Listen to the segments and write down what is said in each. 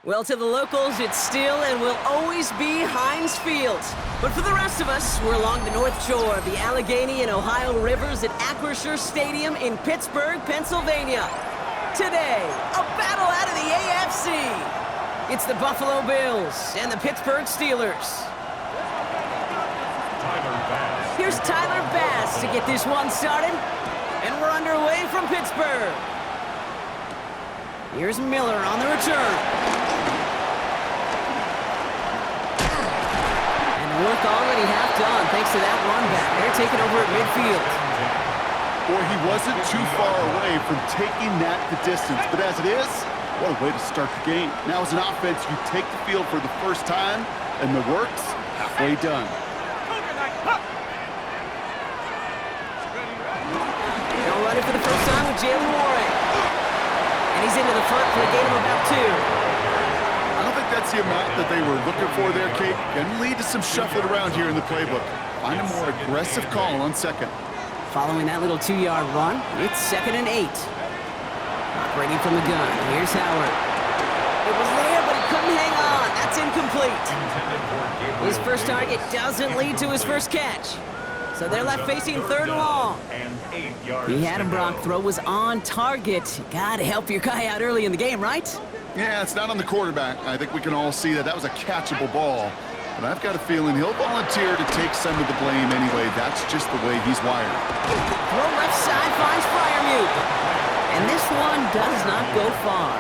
Well, to the locals, it's still and will always be Heinz Field. But for the rest of us, we're along the North Shore of the Allegheny and Ohio Rivers at Acrisure Stadium in Pittsburgh, Pennsylvania. Today, a battle out of the AFC. It's the Buffalo Bills and the Pittsburgh Steelers. Here's Tyler Bass to get this one started, and we're underway from Pittsburgh. Here's Miller on the return. And work already half done thanks to that run back. They're taking over at midfield. Boy, he wasn't too far away from taking that the distance, but as it is, what a way to start the game. Now as an offense, you take the field for the first time, and the work's halfway done. They'll run it for the first time with Jalen Warren. And he's into the front for a gain of about 2. I don't think that's the amount that they were looking for there, Kate. Can lead to some shuffling around here in the playbook. Find a more aggressive call on second. Following that little 2-yard run, it's 2nd and 8. Operating from the gun, here's Howard. It was there, but he couldn't hang on. That's incomplete. His first target doesn't lead to his first catch. So they're left facing 3rd and long. He had him, Brock. Throw was on target. Gotta help your guy out early in the game, right? Yeah, it's not on the quarterback. I think we can all see that that was a catchable ball. But I've got a feeling he'll volunteer to take some of the blame anyway. That's just the way he's wired. Throw left side finds Freiermuth. And this one does not go far.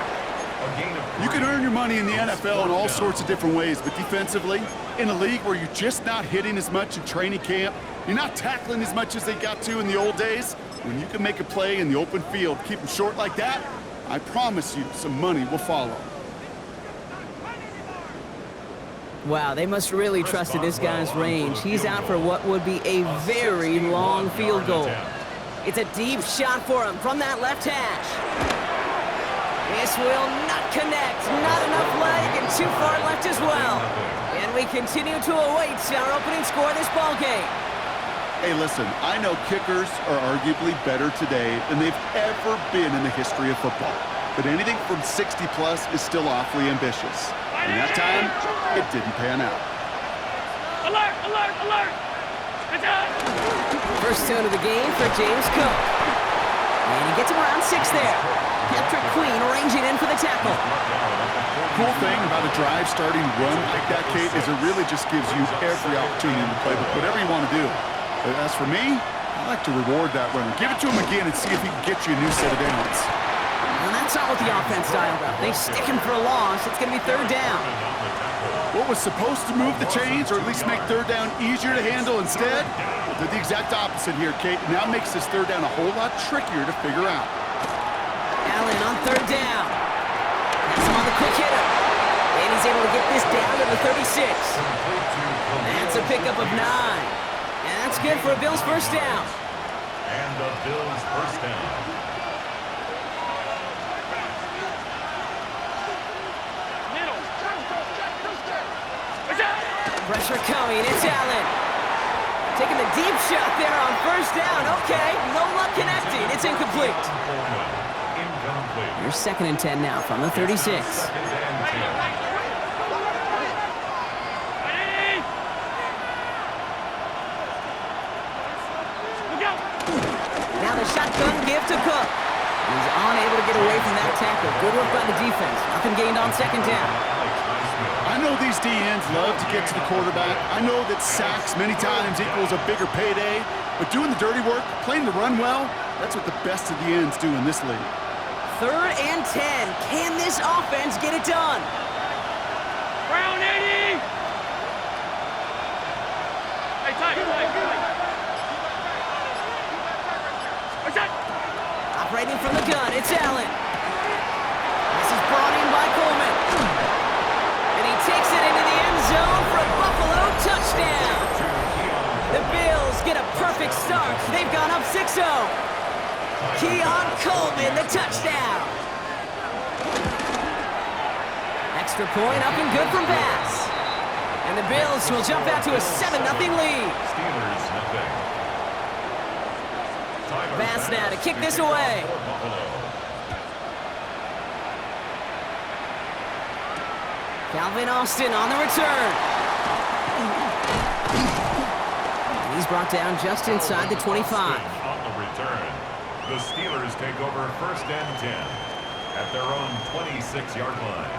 You can earn your money in the NFL in all sorts of different ways, but defensively, in a league where you're just not hitting as much in training camp, you're not tackling as much as they got to in the old days, when you can make a play in the open field, keep them short like that, I promise you some money will follow. Wow, they must really trusted this guy's range. He's out for what would be a very long field goal. It's a deep shot for him from that left hash. This will not connect. Not enough leg and too far left as well. And we continue to await our opening score of this ball game. Hey, listen, I know kickers are arguably better today than they've ever been in the history of football. But anything from 60-plus is still awfully ambitious. And that time, it didn't pan out. Alert! Alert! Alert! First down of the game for James Cook. And he gets him around 6 there. Patrick Queen ranging in for the tackle. Cool thing about a drive starting run like that, Kate, is it really just gives you every opportunity in the playbook, whatever you want to do. But as for me, I like to reward that runner. Give it to him again and see if he can get you a new set of downs. And that's not what the offense dialed up. They stick him for a loss. It's going to be 3rd down. What was supposed to move the chains or at least make 3rd down easier to handle instead did the exact opposite here, Kate. Now makes this 3rd down a whole lot trickier to figure out. Allen on 3rd down. That's him on the quick hitter. And he's able to get this down to the 36. That's a pickup of 9. And that's good for a Bills first down. And the Bills first down. Pressure coming, it's Allen. Taking the deep shot there on 1st down. Okay, no luck connecting. It's incomplete. You're 2nd and 10 now from the 36. Now the shotgun give to Cook. He's unable to get away from that tackle. Good work by the defense. Nothing gained on 2nd down. I know these DNs love to get to the quarterback. I know that sacks many times equals a bigger payday, but doing the dirty work, playing the run well, that's what the best of the ends do in this league. 3rd and 10. Can this offense get it done? Brown 80! Hey, tight. Operating from the gun, it's Allen. This is brought in by Coleman. And he takes it into the end zone for a Buffalo touchdown. The Bills get a perfect start. They've gone up 6-0. Keon Coleman, the touchdown. Extra point up and good from Bass. And the Bills will jump out to a 7-0 lead. Steelers nothing. Bass now to kick this away. Calvin Austin on the return. And he's brought down just inside the 25. On the return, the Steelers take over 1st and 10 at their own 26-yard line.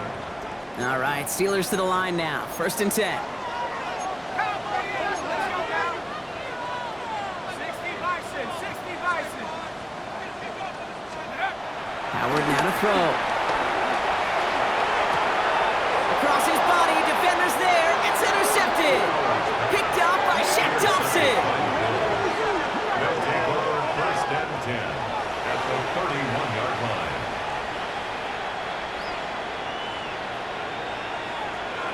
All right, Steelers to the line now. 1st and 10. Howard now to throw. Across his body, defender's there. It's intercepted. Picked up by Shaq Thompson. They'll take over 1st and 10 at the 31-yard line.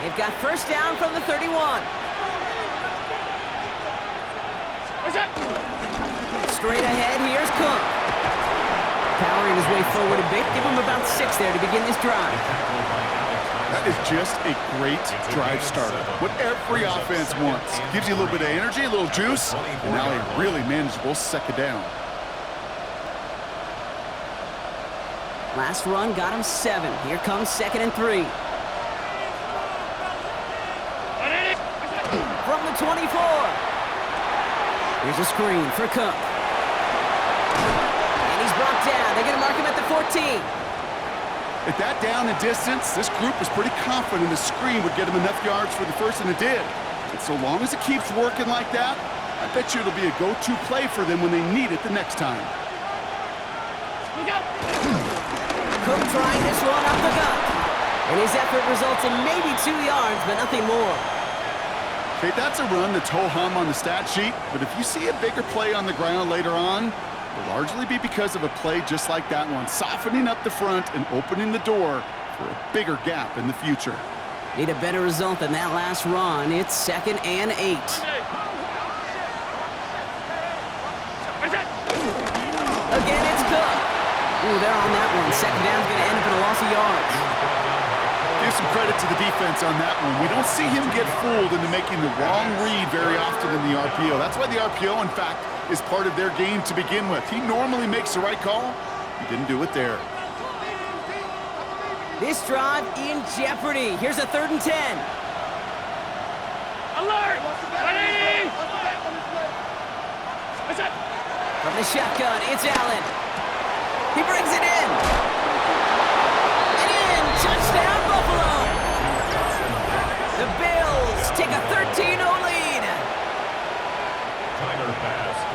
They've got 1st down from the 31. Straight ahead, here's Cook. Powering his way forward a bit. Give him about 6 there to begin this drive. That is just a great drive starter. What every offense wants. Gives you a little bit of energy, a little juice, and now a really manageable 2nd down. Last run got him 7. Here comes 2nd and 3. From the 24. Here's a screen for Cook. And he's brought down. They're going to mark him at the 14. At that down and distance, this group was pretty confident the screen would get him enough yards for the 1st, and it did. And so long as it keeps working like that, I bet you it'll be a go-to play for them when they need it the next time. Cook trying this one up the gut. And his effort results in maybe 2 yards, but nothing more. Okay, that's a run that's ho-hum on the stat sheet, but if you see a bigger play on the ground later on, it'll largely be because of a play just like that one, softening up the front and opening the door for a bigger gap in the future. Need a better result than that last run. It's 2nd and 8. Again, it's Cook. Ooh, they're on that one. 2nd down's going to end up in a loss of yards. Give some credit to the defense on that one. We don't see him get fooled into making the wrong read very often in the RPO. That's why the RPO, in fact, is part of their game to begin with. He normally makes the right call. He didn't do it there. This drive in jeopardy. Here's a 3rd and 10. Alert! 180! From the shotgun, it's Allen. He brings it in. And in. Touchdown, Buffalo. The Bills take a 13-0 lead.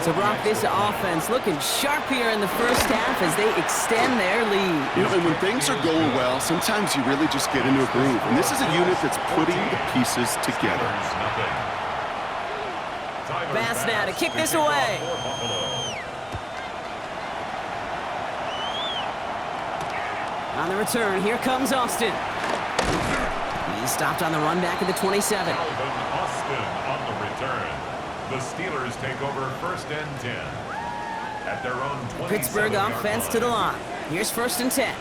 So, Brock, this offense looking sharp here in the 1st half as they extend their lead. You know, and when things are going well, sometimes you really just get into a groove. And this is a unit that's putting the pieces together. Pass now to kick this away. On the return, here comes Austin. He's stopped on the run back at the 27. Austin on the return. The Steelers take over 1st and 10 at their own 27-yard line. Pittsburgh offense to the line. Here's 1st and 10.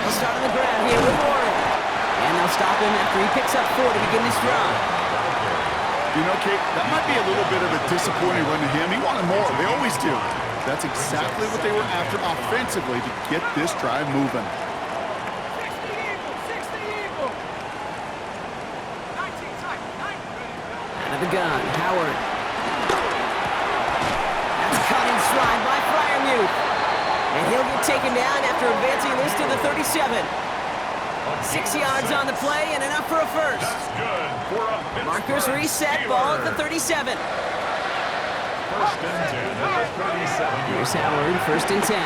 They'll start on the ground here with Warren. And they'll stop him after he picks up 4 to begin this drive. You know, Kate, that might be a little bit of a disappointing run to him. He wanted more. They always do. That's exactly what they were after offensively to get this drive moving. Out of the gun, Howard. That's cut in stride by Freiermuth. And he'll get taken down after advancing this to the 37. 6 yards on the play and enough for a 1st. That's good for a Pittsburgh Markers reset, Steelers. ball at the 37. 1st and 10 at the 37. Here's Howard, 1st and 10.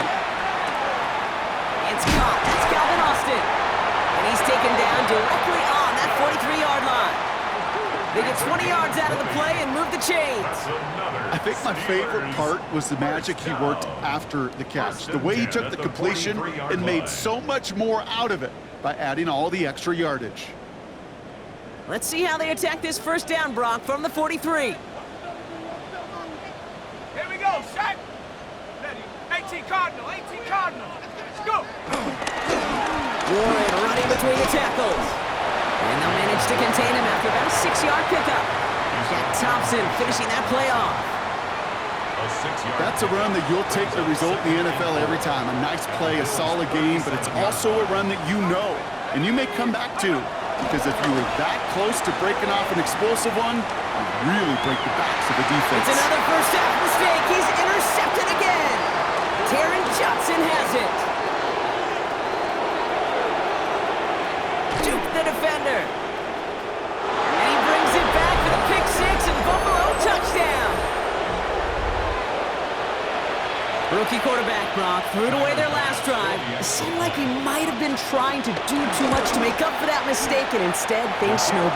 It's caught. That's Calvin Austin. And he's taken down directly on that 43-yard line. They get 20 yards out of the play and move the chains. I think my favorite part was the magic he worked after the catch. The way he took the completion and made so much more out of it by adding all the extra yardage. Let's see how they attack this 1st down, Brock, from the 43. Here we go, set. Ready. 18 Cardinal, 18 Cardinal. Let's go. Warren running between the tackles. And they'll manage to contain him after about a 6-yard pickup. Jack Thompson finishing that play off. That's a run that you'll take the result in the NFL every time. A nice play, a solid game, but it's also a run that you know and you may come back to, because if you were that close to breaking off an explosive one, you really break the backs of the defense. It's another first half mistake. He's intercepted again. Taron Johnson has it. Duke the defender. And he brings it back for the pick six and Buffalo touchdown. Rookie quarterback Brock threw it away their last drive. It seemed like he might have been trying to do too much to make up for that mistake, and instead things snowballed.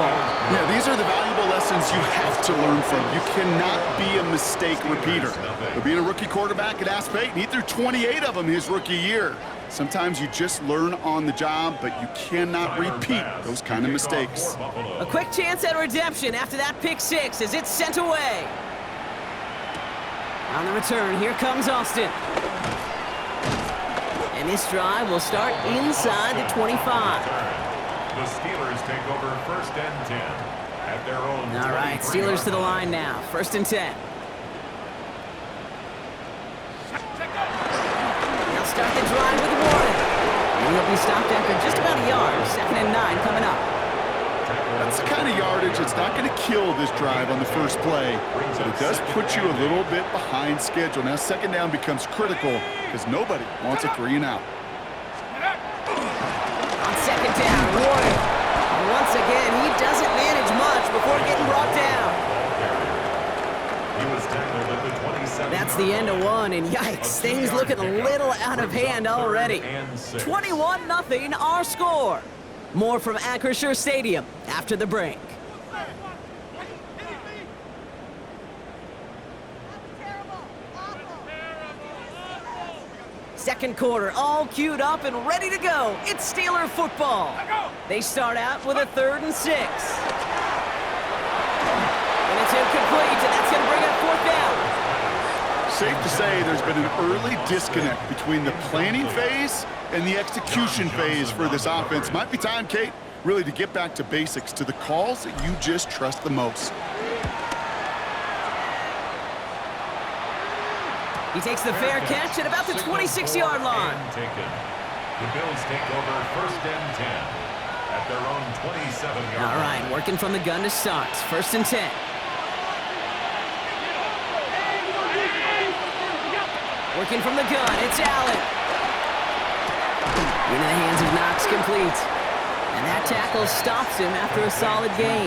Yeah, these are the valuable lessons you have to learn from. You cannot be a mistake repeater. But being a rookie quarterback at App State, he threw 28 of them his rookie year. Sometimes you just learn on the job, but you cannot repeat those kind of mistakes. A quick chance at redemption after that pick six as it's sent away. On the return, here comes Austin. And this drive will start inside the 25. The Steelers take over first and 10 at their own. All right, Steelers to the line now. First and 10. They'll start the drive with Warren. And he'll be stopped after just about a yard. Second and 9 coming up. That's the kind of yardage that's not going to kill this drive on the first play, but it does put you a little bit behind schedule. Now second down becomes critical because nobody wants a 3 and out. On second down, Warren. And once again, he doesn't manage much before getting brought down. He was tackled at the 27. That's the end of one, and yikes, things looking a little out of hand already. 21-0 our score. More from Acrisure Stadium after the break. Second quarter, all queued up and ready to go. It's Steeler football. They start out with a 3rd and 6. And it's incomplete, and that's going to bring up 4th down. Safe to say there's been an early disconnect between the planning phase and the execution phase for this offense. Might be time, Kate, really to get back to basics, to the calls that you just trust the most. He takes the fair catch at about the 26-yard line. The Bills take over first and 10 at their own 27-yard line. All right, working from the gun to start. First and 10. Working from the gun, it's Allen. Into the hands of Knox, complete. And that tackle stops him after a solid gain.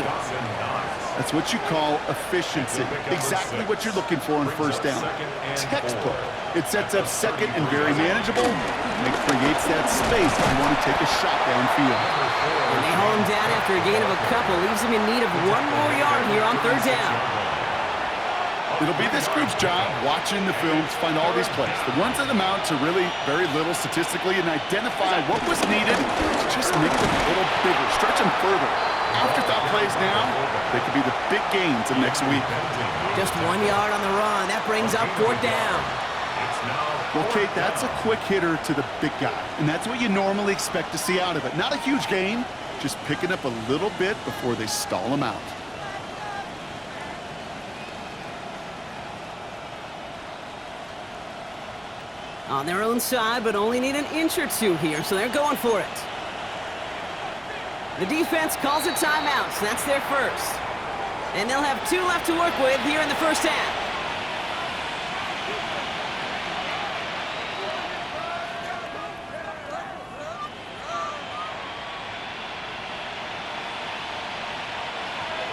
That's what you call efficiency. Exactly what you're looking for on first down. Textbook. It sets up second and very manageable. And it creates that space if you want to take a shot downfield. And they haul him down after a gain of a couple. Leaves him in need of 1 more yard here on 3rd down. It'll be this group's job, watching the film, to find all these plays. The ones that amount to really very little statistically, and identify what was needed to just make them a little bigger, stretch them further. Afterthought plays now, they could be the big gains of next week. Just 1 yard on the run. That brings up 4th down. Well, Kate, that's a quick hitter to the big guy, and that's what you normally expect to see out of it. Not a huge gain, just picking up a little bit before they stall him out. On their own side, but only need an inch or 2 here, so they're going for it. The defense calls a timeout, so that's their first. And they'll have 2 left to work with here in the first half.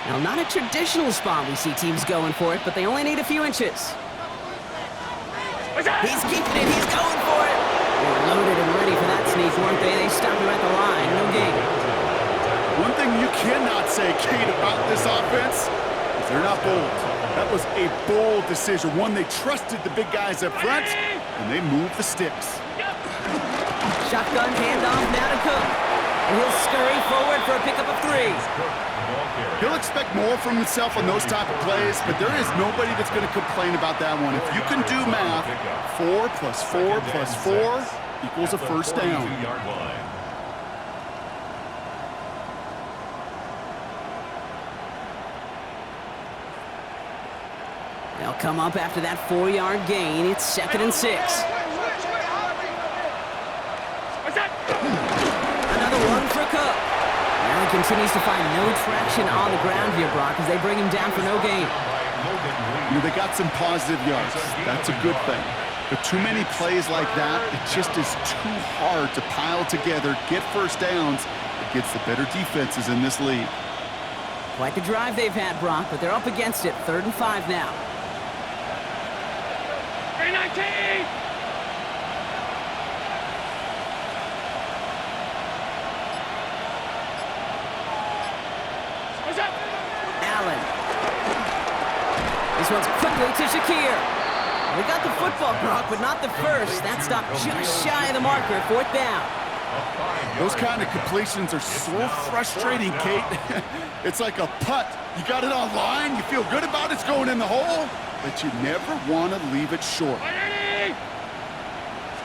Now, not a traditional spot we see teams going for it, but they only need a few inches. He's keeping it. He's going for it. They were loaded and ready for that sneak, weren't they? They stopped him at the line. No gain. One thing you cannot say, Kate, about this offense is they're not bold. That was a bold decision. One, they trusted the big guys up front, and they moved the sticks. Shotgun handoff now to Cook. And he'll scurry forward for a pickup of 3. He'll expect more from himself on those type of plays, but there is nobody that's going to complain about that one. If you can do math, 4 plus 4 plus 4 equals a first down. They'll come up after that 4-yard gain. It's 2nd and 6. Another one for Cook. Now he continues to find no traction on the ground here, Brock, as they bring him down for no gain. You know, they got some positive yards. That's a good thing. But too many plays like that, it just is too hard to pile together, get first downs against the better defenses in this league. Quite the drive they've had, Brock, but they're up against it. 3rd and 5 now. 19! Allen. This one's quickly to Shakir. We got the football, Brock, but not the first. That stopped just shy of the marker. 4th down. Those kind of completions are so frustrating, Kate. It's like a putt. You got it on line, you feel good about it's going in the hole, but you never want to leave it short.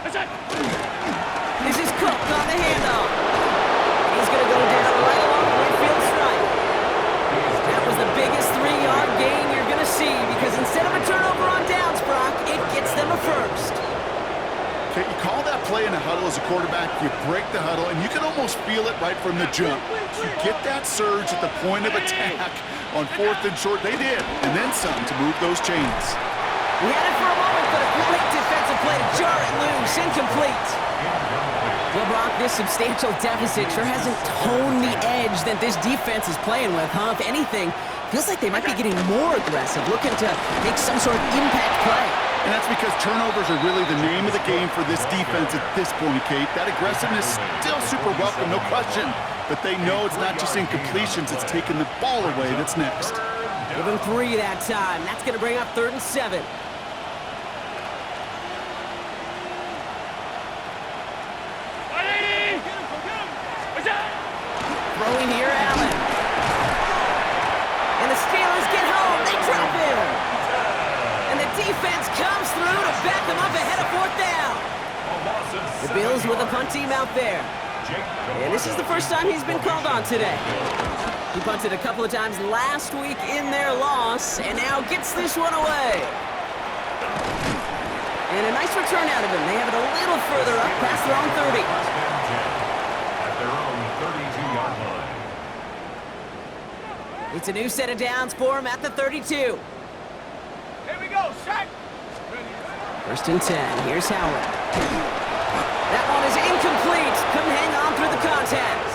This is Cook on the handoff. He's going to go down right along the midfield stripe. That was the biggest 3-yard gain you're going to see, because instead of a turnover on downs, Brock, it gets them a first. Okay, you call that play in a huddle as a quarterback, you break the huddle, and you can almost feel it right from the jump. You get that surge at the point of attack on 4th and short. They did, and then some to move those chains. We had it for a moment, but a great defensive play to jar it loose. Incomplete. Well, Brock, this substantial deficit sure hasn't toned the edge that this defense is playing with, huh? If anything, feels like they might be getting more aggressive, looking to make some sort of impact play. And that's because turnovers are really the name of the game for this defense at this point, Kate. That aggressiveness is still super welcome, no question. But they know it's not just incompletions, it's taking the ball away that's next. Give him 3 that time. That's going to bring up 3rd and 7. Throwing here, Allen. And the Steelers get home. They drop him. And the defense comes through to back them up ahead of 4th down. The Bills with a punt team out there. And this is the first time he's been called on today. He punted a couple of times last week in their loss, and now gets this one away. And a nice return out of him. They have it a little further up past their own 30. At their own 32-yard line. It's a new set of downs for him at the 32. Here we go, Shaq. 1st and 10. Here's Howard. That one is incomplete. Couldn't hang on through the contact.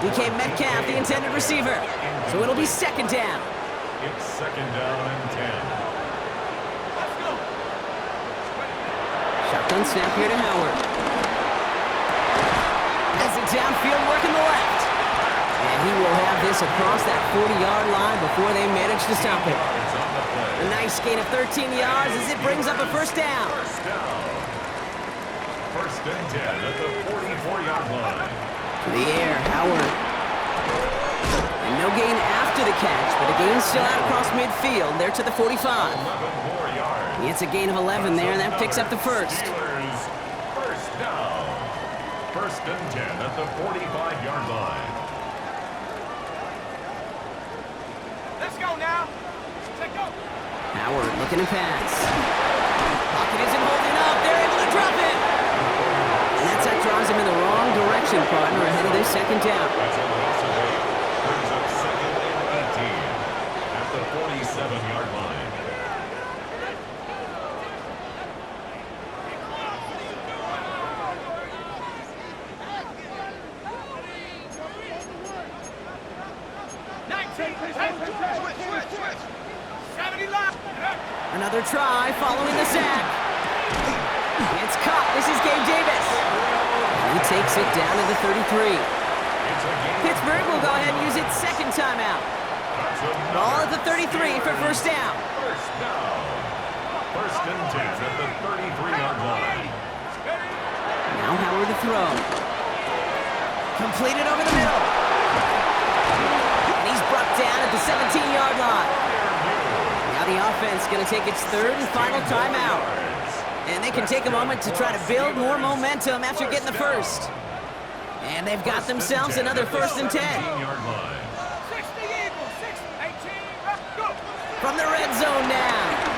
DK Metcalf, the intended receiver. So it'll be 2nd down. It's 2nd down and 10. Let's go. Shotgun snap here to Howard. Has it downfield working the left. And he will have this across that 40-yard line before they manage to stop it. A nice gain of 13 yards as it brings up a 1st down. 1st and 10 at the 44-yard line. To the air, Howard. And no gain after the catch, but a gain still out across midfield. They're to the 45. 11 more yards. It's a gain of 11 there, and that picks up the 1st. Steelers, 1st down. 1st and 10 at the 45-yard line. Let's go now. Take go. Howard looking to pass. Pocket isn't holding up. They're able to drop it. And that drives him in the wrong direction, partner, ahead of this 2nd down. That's a loss of 8. Brings up 2nd and 18 at the 47-yard line. Another try following the sack. It's caught. This is Gabe Davis. And he takes it down to the 33. Pittsburgh will go ahead and use its 2nd timeout. Ball at the 33 for 1st down. 1st down. 1st and 10 at the 33-yard line. Now Howard to throw. Completed over the middle. And he's brought down at the 17-yard line. Now the offense going to take its 3rd and final timeout. And they can take a moment to try to build more momentum after getting the 1st. And they've got themselves another 1st and 10. 17-yard line. 60 Eagles, 6, 18, go. From the red zone now.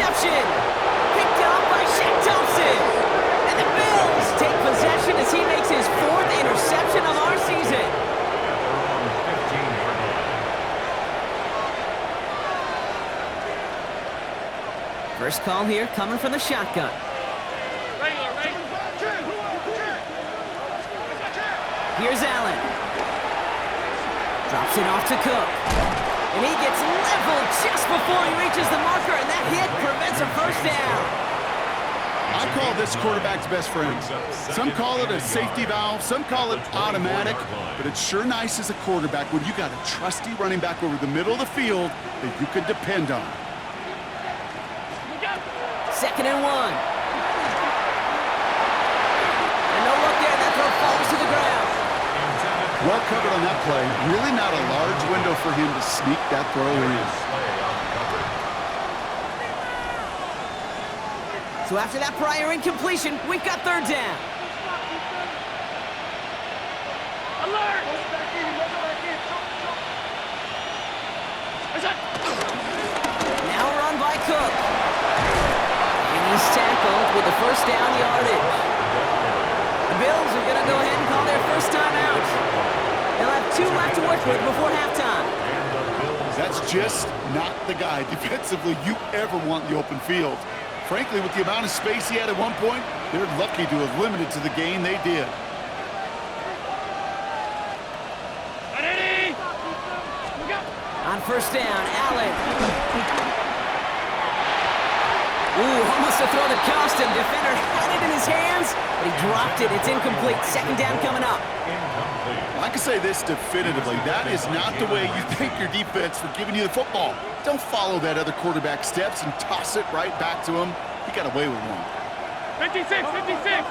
reception. Picked up by Shaq Thompson. And the Bills take possession as he makes his 4th interception of our season. First call here coming from the shotgun. Here's Allen. Drops it off to Cook. And he gets leveled just before he reaches the marker, and that hit prevents a first down. I call this quarterback's best friend. Some call it a safety valve, some call it automatic, but it's sure nice as a quarterback when you got a trusty running back over the middle of the field that you can depend on. 2nd and 1. And no look there, that throw falls to the ground. Well covered on that play. Really not a large window for him to sneak that throw in. So after that prior incompletion, we've got 3rd down. Alert! Now run by Cook. And he's tackled with the first down yardage. The Bills are going to go ahead and call their first time out. They'll have 2 left to work with before halftime. That's just not the guy defensively you ever want in the open field. Frankly, with the amount of space he had at one point, they're lucky to have limited to the gain they did. On first down, Allen. Ooh, almost a throw that cost him. Defender had it in his hands, but he dropped it. It's incomplete. 2nd down coming up. I can say this definitively. That is not the way you thank your defense for giving you the football. Don't follow that other quarterback steps and toss it right back to him. He got away with one. 56, 56.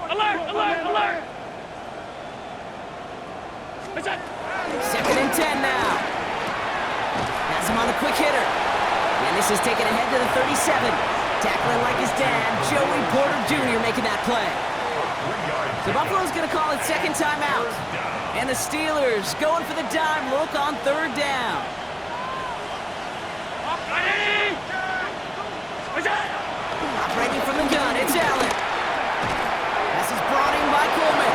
Alert, alert, alert. 2nd and 10 now. Has him on a quick hitter. And this is taken ahead to the 37. Tackling like his dad, Joey Porter Jr. making that play. So Buffalo's going to call it 2nd timeout. And the Steelers going for the dime look on 3rd down. Operating from the gun, it's Allen. Pass is brought in by Coleman.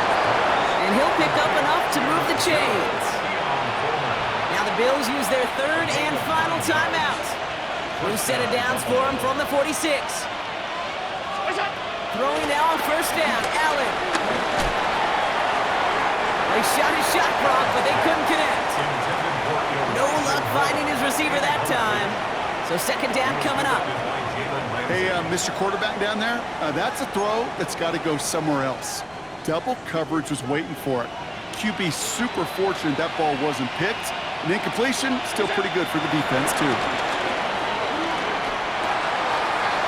And he'll pick up enough to move the chains. Now the Bills use their 3rd and final timeout. 2 set of downs for him from the 46. Throwing now on first down, Allen. They shot his shot clock, but they couldn't connect. No luck finding his receiver that time. So 2nd down coming up. Hey, Mr. Quarterback down there, that's a throw that's got to go somewhere else. Double coverage was waiting for it. QB super fortunate that ball wasn't picked. And incompletion, still pretty good for the defense, too.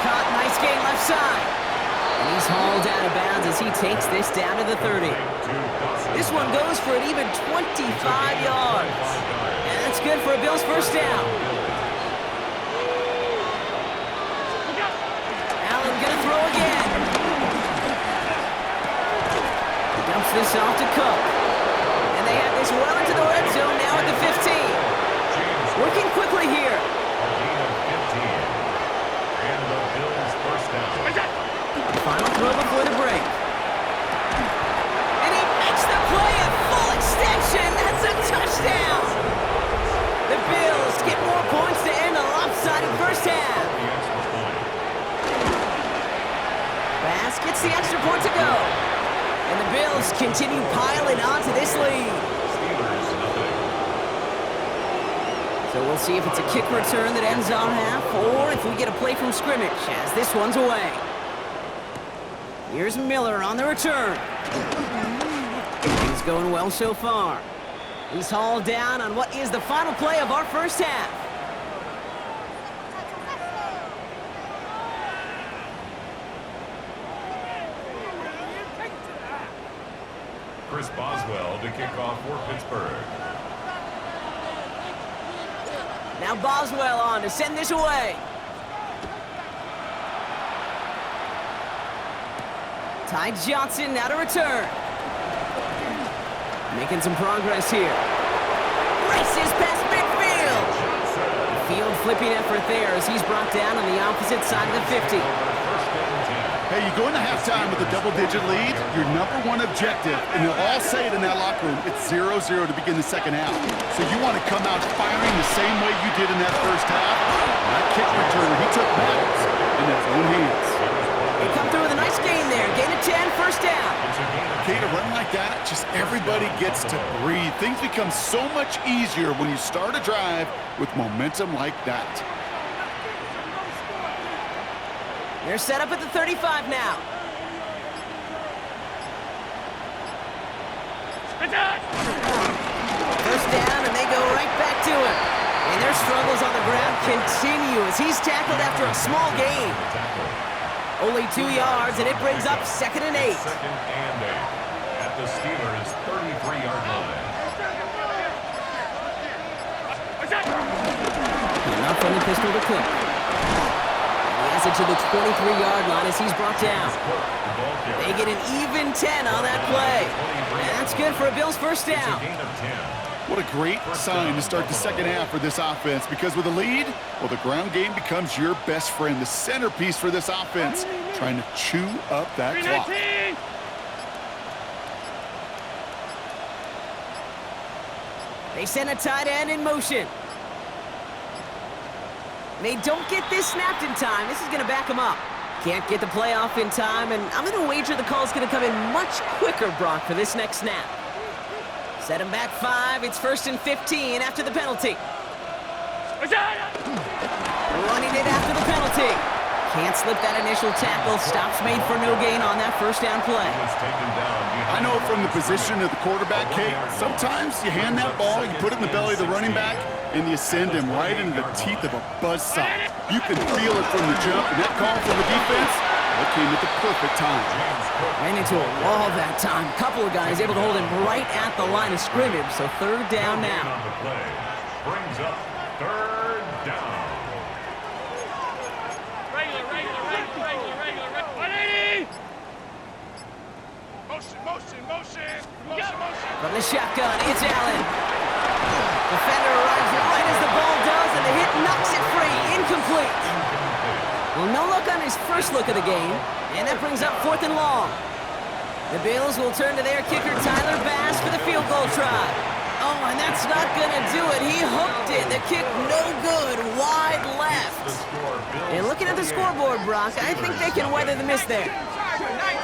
Caught, nice gain left side. And he's hauled out of bounds as he takes this down to the 30. This one goes for an even 25 yards. And that's good for a Bills first down. Allen gonna throw again. Dumps this off to Cook. And they have this well into the red zone now at the 15. Working quickly here. Final throw before the break. And he makes the play at full extension. That's a touchdown. The Bills get more points to end a lopsided first half. Bass gets the extra point to go. And the Bills continue piling onto this lead. So we'll see if it's a kick return that ends on half, or if we get a play from scrimmage as this one's away. Here's Miller on the return. He's going well so far. He's hauled down on what is the final play of our first half. Chris Boswell to kick off for Pittsburgh. Now Boswell on to send this away. Ty Johnson now to return. Making some progress here. Races past midfield. Field flipping effort there as he's brought down on the opposite side of the 50. Hey, you go into halftime with a double-digit lead, your #1 objective, and they'll all say it in that locker room, it's 0-0 to begin the second half. So you want to come out firing the same way you did in that first half. That kick returner, he took matters in his own hands. They come through with a nice gain there. Gain of 10, first down. Okay, to run like that, just everybody gets to breathe. Things become so much easier when you start a drive with momentum like that. They're set up at the 35 now. First down, and they go right back to him. And their struggles on the ground continue as he's tackled after a small gain. Only 2 yards, and it brings up 2nd and 8. 2nd and 8 at the Steelers' 33-yard line. Enough from the pistol to Cook. He has it to the 23-yard line as he's brought down. They get an even 10 on that play. And that's good for a Bills first down. What a great sign to start the second half for this offense, because with a lead, well, the ground game becomes your best friend, the centerpiece for this offense, trying to chew up that clock. They send a tight end in motion. They don't get this snapped in time. This is going to back them up. Can't get the play off in time, and I'm going to wager the call's going to come in much quicker, Brock, for this next snap. Set him back 5. It's 1st and 15 after the penalty. Running it after the penalty. Can't slip that initial tackle. Stops made for no gain on that first down play. I know from the position of the quarterback, Kate, sometimes you hand that ball, you put it in the belly of the running back, and you send him right into the teeth of a buzzsaw. You can feel it from the jump, and that call from the defense, that came at the perfect time. Ran into a wall that time. A couple of guys able to hold him right at the line of scrimmage, so 3rd down now. Brings up 3rd down. Motion. From the shotgun, it's Allen. Defender arrives right as the ball does, and the hit knocks it free. Incomplete. Well, no luck on his first look of the game, and that brings up 4th and long. The Bills will turn to their kicker, Tyler Bass, for the field goal try. Oh, and that's not going to do it. He hooked it. The kick no good, wide left. And looking at the scoreboard, Brock, I think they can weather the miss there.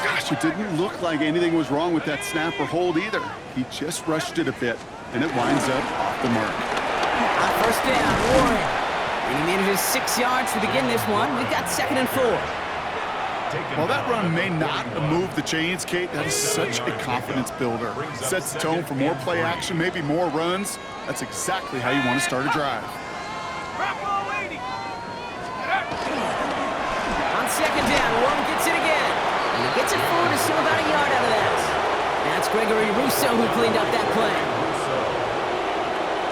Gosh, it didn't look like anything was wrong with that snap or hold either. He just rushed it a bit, and it winds up off the mark. First down, Warren. And he manages 6 yards to begin this one. We've got 2nd and 4. While that run may not move the chains, Kate, that is such a confidence builder. Sets the tone for more play action, maybe more runs. That's exactly how you want to start a drive. On 2nd down, Warren gets it again. And he gets it forward to still about a yard out of that. That's Gregory Rousseau who cleaned up that play.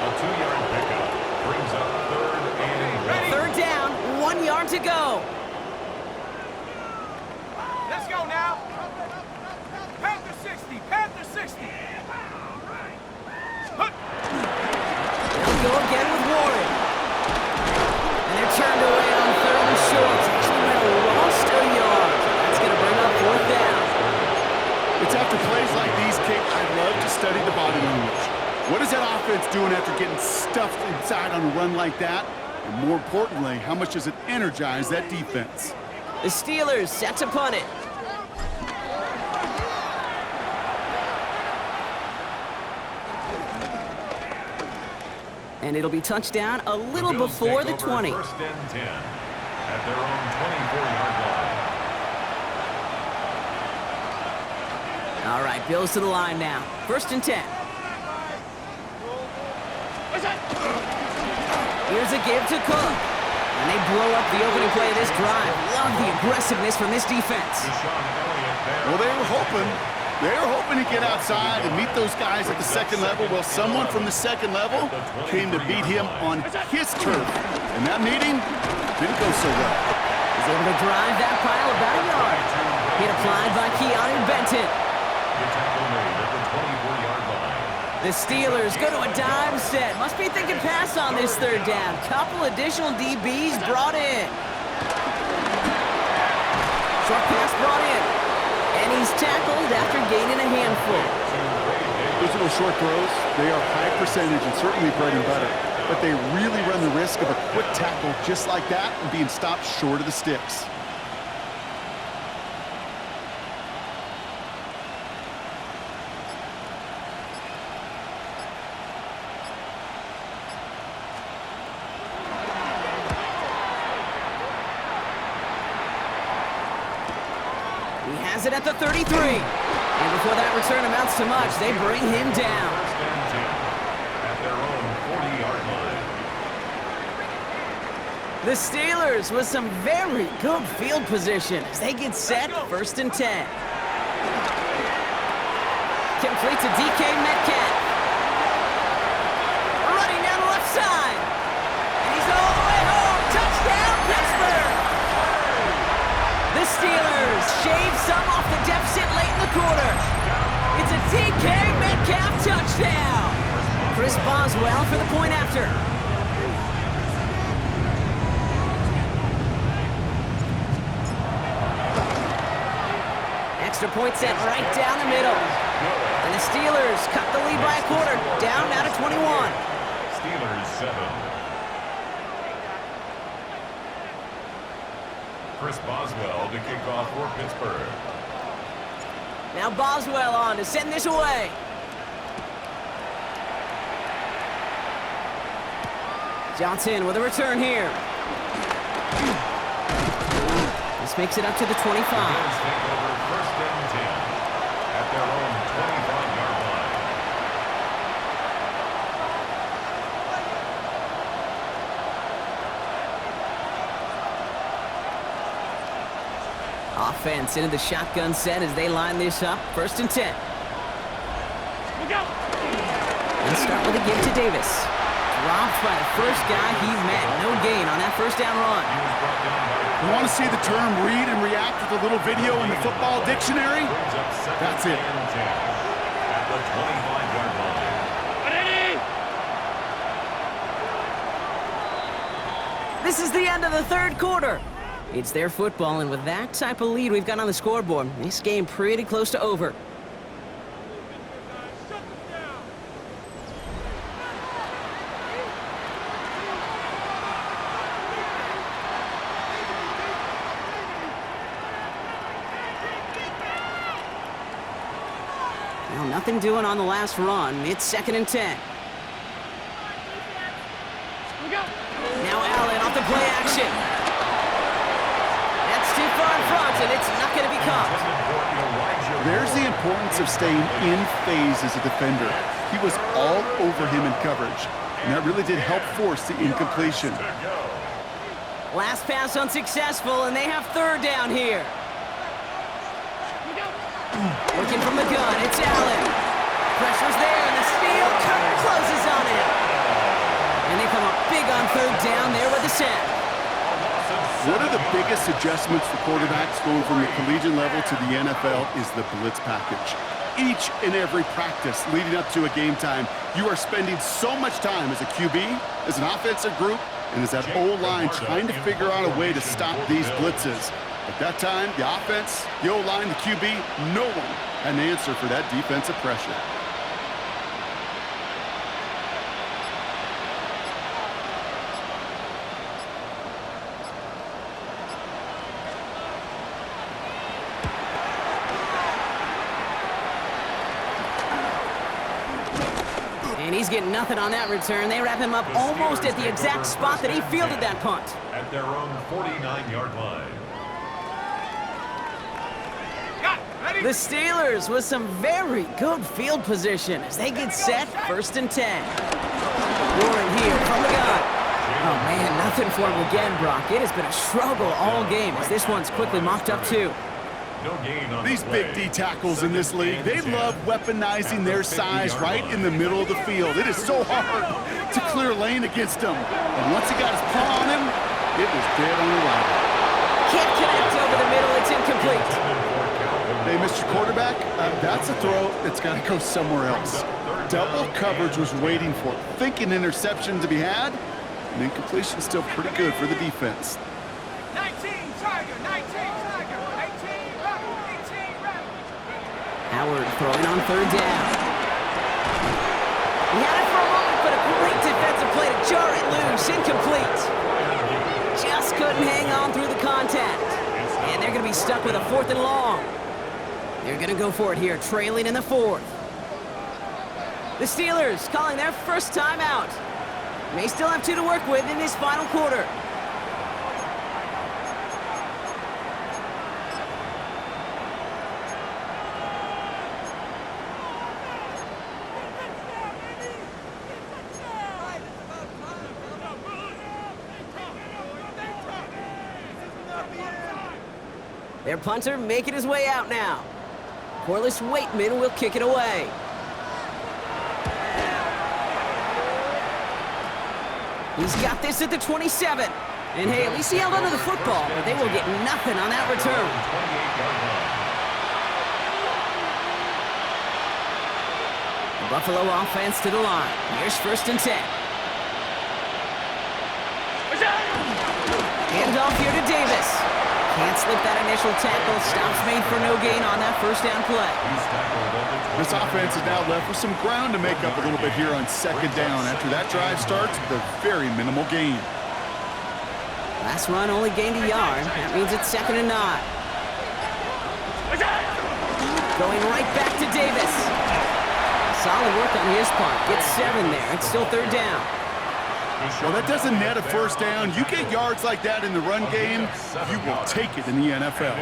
A 2-yard pickup brings up 3rd and 3rd down, 1 yard to go. Let's go now. Panther 60. They'll go again with Warren. And they're turned away on 3rd and short. Actually might have lost a yard. That's going to bring up 4th down. It's after plays like these, Kate, I love to study the body language. What is that offense doing after getting stuffed inside on a run like that? And more importantly, how much does it energize that defense? The Steelers set to punt it. And it'll be touchdown a little before the 20. 1st and 10 at their own 24-yard line. All right, Bills to the line now. 1st and 10. Here's a give to Cook. And they blow up the opening play of this drive. Love the aggressiveness from this defense. Well, they were hoping to get outside and meet those guys at the 2nd level. Well, someone from the 2nd level came to beat him on his turf. And that meeting didn't go so well. He's able to drive that pile about a yard. Hit applied by Keanu Benton. The tackle made at the 24-yard line. The Steelers go to a dime set. Must be thinking pass on this third down. Couple additional DBs brought in. Short pass brought in. And he's tackled after gaining a handful. Those little short throws, they are high percentage and certainly bread and butter. But they really run the risk of a quick tackle just like that and being stopped short of the sticks. He has it at the 33. And before that return amounts to much, they bring him down. First and 10 at their own 40-yard line. The Steelers with some very good field position as they get set, first and 10. Complete to DK Metcalf. Running down the left side. And he's all the way home. Touchdown, Pittsburgh! The Steelers shave some off the deficit late in the quarter. It's a DK Metcalf touchdown. Chris Boswell for the point after. Extra point set right down the middle. And the Steelers cut the lead by a quarter, down now to 21. Steelers 7. Chris Boswell to kick off for Pittsburgh. Now Boswell on to send this away. Johnson with a return here. This makes it up to the 25. Bills take over first and 10 at their own 25-yard line. Offense into the shotgun set as they line this up. First and 10. And start with a give to Davis. Dropped by the first guy he met. No gain on that first down run. He was brought down by You want to see the term read and react with a little video in the football dictionary? brings up second That's it. and 10 at the 25-yard line. This is the end of the third quarter. It's their football, and with that type of lead we've got on the scoreboard, this game pretty close to over. Well, nothing doing on the last run. It's second and 10. Now Allen off the play action. That's too far in front, and it's not going to be caught. There's the importance of staying in phase as a defender. He was all over him in coverage, and that really did help force the incompletion. Last pass unsuccessful, and they have third down here. Looking from the gun, it's Allen. Pressure's there, and the steal closes on it. And they come up big on third down there with the sack. One of the biggest adjustments for quarterbacks going from the collegiate level to the NFL is the blitz package. Each and every practice leading up to a game time, you are spending so much time as a QB, as an offensive group, and as that O-line trying to figure out a way to stop these blitzes. At that time, the offense, the O-line, the QB, no one had an answer for that defensive pressure. And he's getting nothing on that return. They wrap him up almost at the exact spot that he fielded that punt. At their own 49-yard line. The Steelers with some very good field position as they get set, first and 10. Warren here from the gun. Oh man, nothing for him again, Brock. It has been a struggle all game as this one's quickly mocked up too. No gain on These the big play. D tackles in this league, they love weaponizing their size right in the middle of the field. It is so hard to clear lane against them. And once he got his paw on him, it was dead on arrival. Can't connect over the middle, it's incomplete. Hey, Mr. Quarterback, that's a throw that's got to go somewhere else. Third double coverage was waiting for it, thinking interception to be had, and incompletion still pretty good for the defense. 19 Tiger, 19 Tiger, 18 Rebel, 18 Rebel. Howard throwing on third down. He had it for a moment, but a great defensive play to jar it loose. Incomplete. Just couldn't hang on through the contact. And they're going to be stuck with a 4th and long. They're going to go for it here, trailing in the 4th. The Steelers calling their first timeout. May still have 2 to work with in this final quarter. Their punter making his way out now. Corliss Waitman will kick it away. He's got this at the 27. And hey, at least he held onto the football, but they will get nothing on that return. The Buffalo offense to the line. Here's 1st and 10. Handoff here to Davis. Can't slip that initial tackle. Stops made for no gain on that 1st down play. This offense is now left with some ground to make up a little bit here on 2nd down after that drive starts with a very minimal gain. Last run only gained a yard. That means it's 2nd and 9. Going right back to Davis. Solid work on his part. Gets 7 there. It's still 3rd down. Well, that doesn't net a 1st down. You get yards like that in the run game, you will take it in the NFL.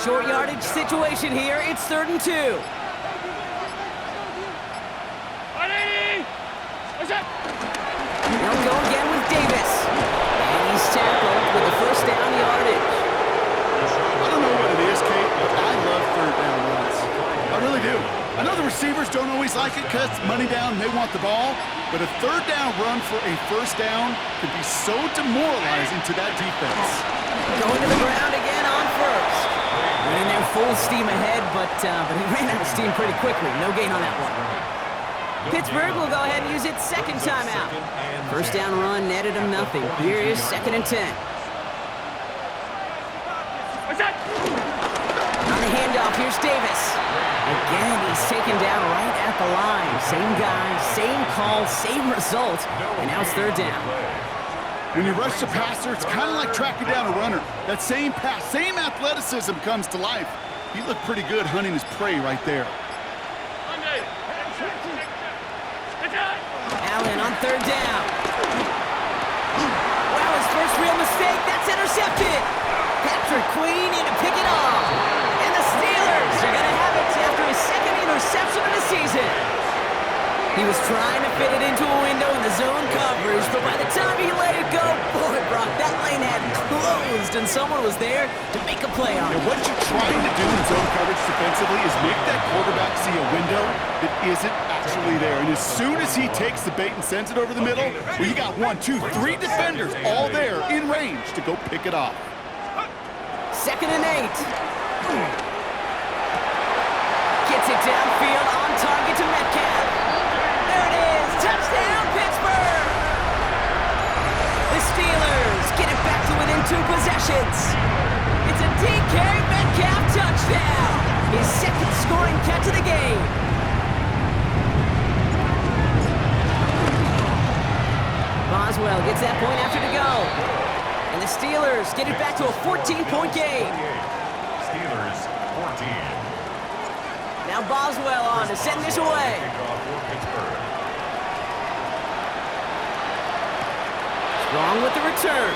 Short yardage situation here. It's 3rd and 2. They'll go again with Davis. And he's tackled with the 1st down yardage. I don't know what it is, Kate, but I love 3rd down runs. I really do. I know the receivers don't always like it because money down, they want the ball, but a 3rd down run for a 1st down could be so demoralizing to that defense. Going to the ground again on 1st. Running there full steam ahead, but he ran out of steam pretty quickly. No gain on that one. Pittsburgh will go ahead and use its 2nd timeout. 1st down run netted him nothing. Here is 2nd and 10. On the handoff, here's Davis. Again, he's taken down right at the line. Same guy, same call, same result, and now it's 3rd down. When you rush the passer, it's kind of like tracking down a runner. That same pass, same athleticism comes to life. He looked pretty good hunting his prey right there. Allen on 3rd down. Wow, his first real mistake. That's intercepted. Patrick Queen in to pick it off. And the Steelers are going to have it after his 2nd interception of the season. He was trying to fit it into a window in the zone coverage, but by the time he let it go, boy, Brock, that lane had closed, and someone was there to make a play on it. And what you're trying to do in zone coverage defensively is make that quarterback see a window that isn't actually there. And as soon as he takes the bait and sends it over the middle, well, you got 1, 2, 3 defenders all there in range to go pick it off. 2nd and 8. Gets it downfield on target to Metcalf. There it is. Touchdown, Pittsburgh. The Steelers get it back to within 2 possessions. It's a DK Metcalf touchdown. His 2nd scoring catch of the game. Boswell gets that point after to go. And the Steelers get it back to a 14-point game. Steelers 14. Now Boswell on to send this away. Strong with the return.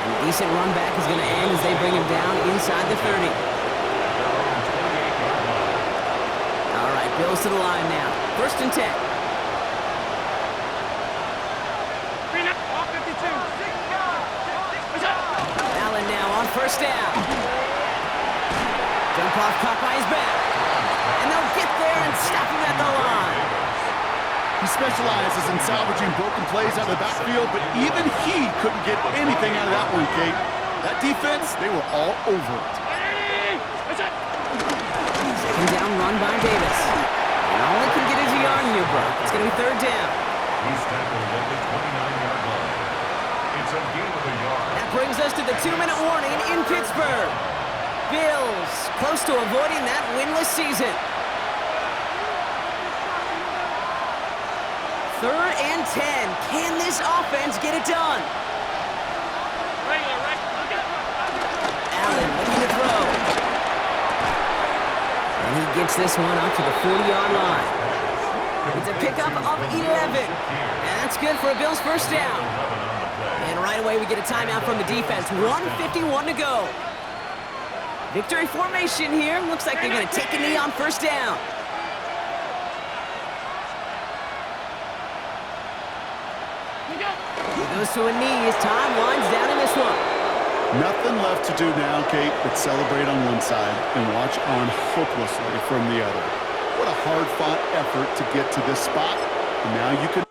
And a decent run back is going to end as they bring him down inside the 30. All right, Bills to the line now. 1st and 10. Allen now on 1st down. Jump off caught by his back. And they'll get there and stop him at the line. He specializes in salvaging broken plays out of the backfield, but even he couldn't get anything out of that one, Kate. That defense, they were all over it. 2nd down run by Davis. It's going to be third down. He's tackled at the 29-yard line. It's a gain of a yard. That brings us to the 2-minute warning in Pittsburgh. Bills close to avoiding that winless season. Third and 10. Can this offense get it done? Allen looking to throw. And he gets this one up to the 40-yard line. It's a pickup of 11. And that's good for a Bills first down. And right away we get a timeout from the defense. 1:51 to go. Victory formation here. Looks like they're going to take a knee on first down. He goes to a knee as time winds down in this one. Nothing left to do now, Kate, but celebrate on one side and watch on hopelessly from the other. What a hard-fought effort to get to this spot. And now you can